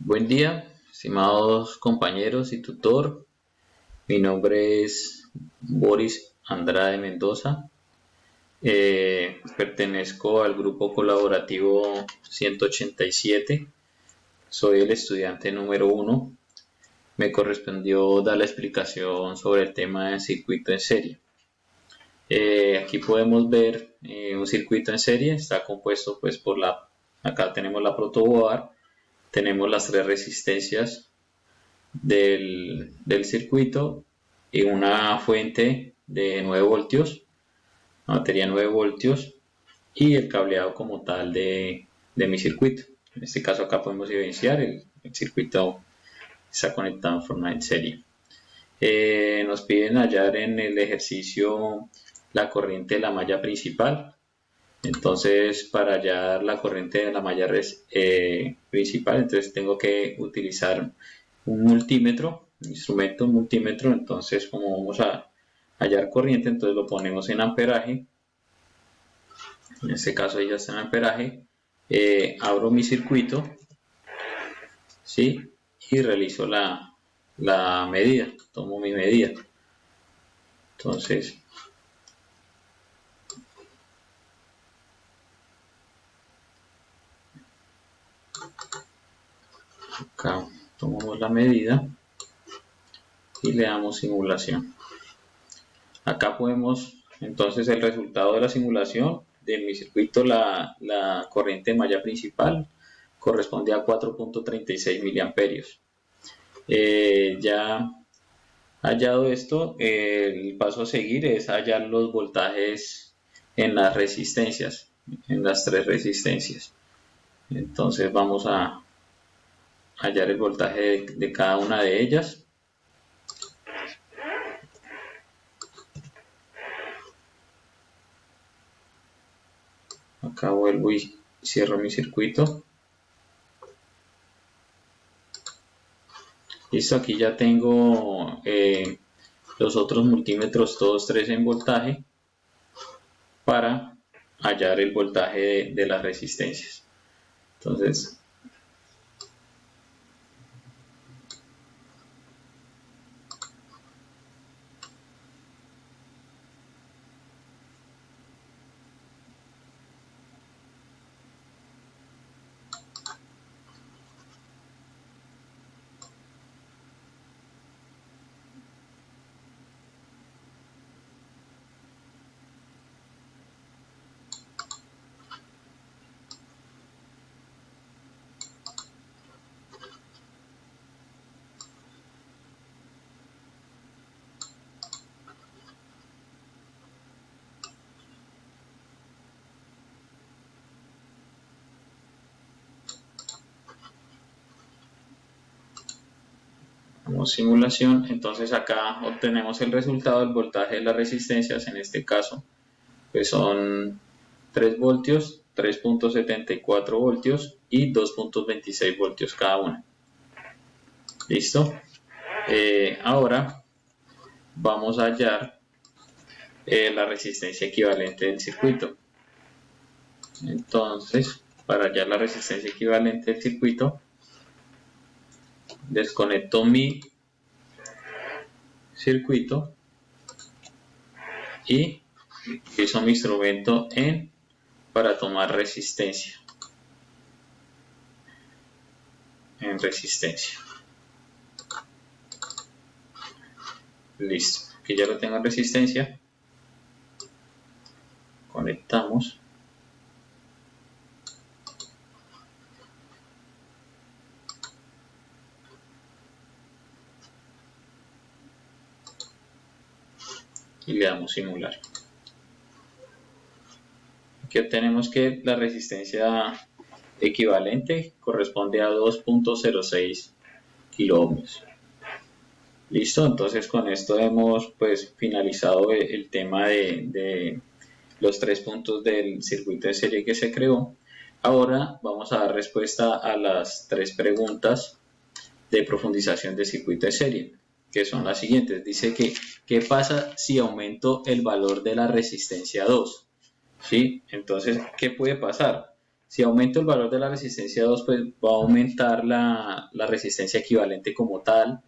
Buen día, estimados compañeros y tutor. Mi nombre es Boris Andrade Mendoza. Pertenezco al grupo colaborativo 187. Soy el estudiante número 1. Me correspondió dar la explicación sobre el tema de circuito en serie. Aquí podemos ver un circuito en serie. Está compuesto pues acá tenemos la protoboard, tenemos las tres resistencias del circuito y una fuente de 9 voltios, una batería 9 voltios y el cableado como tal de mi circuito. En este caso acá podemos evidenciar el circuito está conectado en forma en serie. Nos piden hallar en el ejercicio la corriente de la malla principal. Entonces, para hallar la corriente de la malla principal, entonces tengo que utilizar un multímetro, un instrumento multímetro. Entonces, como vamos a hallar corriente, entonces lo ponemos en amperaje. En este caso ya está en amperaje. Abro mi circuito, ¿sí? Y realizo la medida, tomo mi medida. Entonces, acá tomamos la medida y le damos simulación. Acá podemos entonces el resultado de la simulación de mi circuito. La corriente de malla principal corresponde a 4.36 miliamperios. Ya hallado esto, el paso a seguir es hallar los voltajes en las resistencias, en las tres resistencias. Entonces vamos a hallar el voltaje de cada una de ellas. Acá vuelvo y cierro mi circuito. Listo, aquí ya tengo los otros multímetros, todos tres en voltaje, para hallar el voltaje de las resistencias. Entonces, simulación. Entonces acá obtenemos el resultado del voltaje de las resistencias. En este caso pues son 3 voltios, 3.74 voltios y 2.26 voltios cada una. Listo. Ahora vamos a hallar la resistencia equivalente del circuito. Entonces, para hallar la resistencia equivalente del circuito, desconecto mi circuito y utilizo mi instrumento para tomar resistencia en resistencia. Listo, aquí ya lo tengo en resistencia. Conectamos. Y le damos simular. Aquí obtenemos que la resistencia equivalente corresponde a 2.06 kilo ohmios. Listo, entonces con esto hemos pues finalizado el tema de los 3 puntos del circuito de serie que se creó. Ahora vamos a dar respuesta a las 3 preguntas de profundización de circuito de serie, que son las siguientes. Dice que ¿qué pasa si aumento el valor de la resistencia 2? ¿Sí? Entonces, ¿qué puede pasar? Si aumento el valor de la resistencia 2, pues va a aumentar la resistencia equivalente como tal.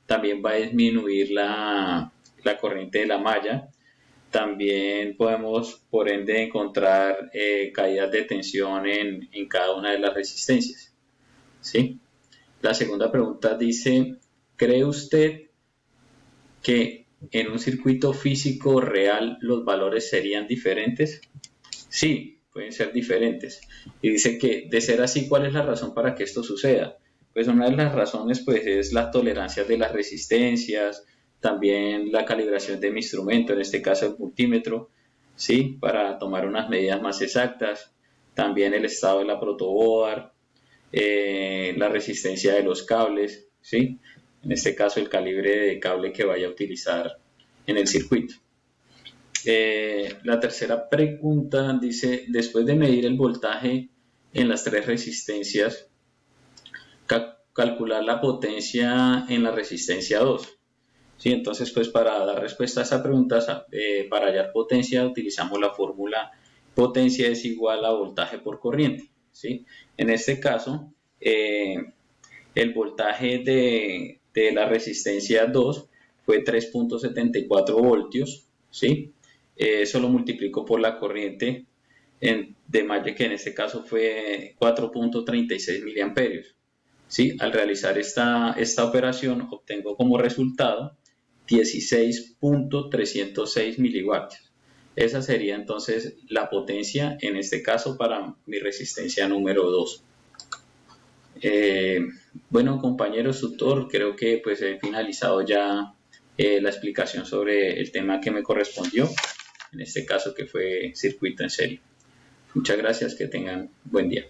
También va a disminuir la corriente de la malla. También podemos, por ende, encontrar caídas de tensión en cada una de las resistencias. ¿Sí? La segunda pregunta dice, ¿cree usted que en un circuito físico real los valores serían diferentes? Sí, pueden ser diferentes. Y dice que, de ser así, ¿cuál es la razón para que esto suceda? Pues una de las razones pues es la tolerancia de las resistencias, también la calibración de mi instrumento, en este caso el multímetro, ¿sí? Para tomar unas medidas más exactas, también el estado de la protoboard, la resistencia de los cables, ¿sí? En este caso el calibre de cable que vaya a utilizar en el circuito. La tercera pregunta dice, después de medir el voltaje en las tres resistencias, calcular la potencia en la resistencia 2. ¿Sí? Entonces, pues para dar respuesta a esa pregunta, para hallar potencia utilizamos la fórmula potencia es igual a voltaje por corriente. ¿Sí? En este caso, el voltaje de la resistencia 2 fue 3.74 voltios, ¿sí? Eso lo multiplico por la corriente de malla, que en este caso fue 4.36 miliamperios. ¿Sí? Al realizar esta operación obtengo como resultado 16.306 miliwatios. Esa sería entonces la potencia, en este caso para mi resistencia número 2. Bueno, compañeros, tutor, creo que pues he finalizado ya la explicación sobre el tema que me correspondió, en este caso que fue circuito en serie. Muchas gracias, que tengan buen día.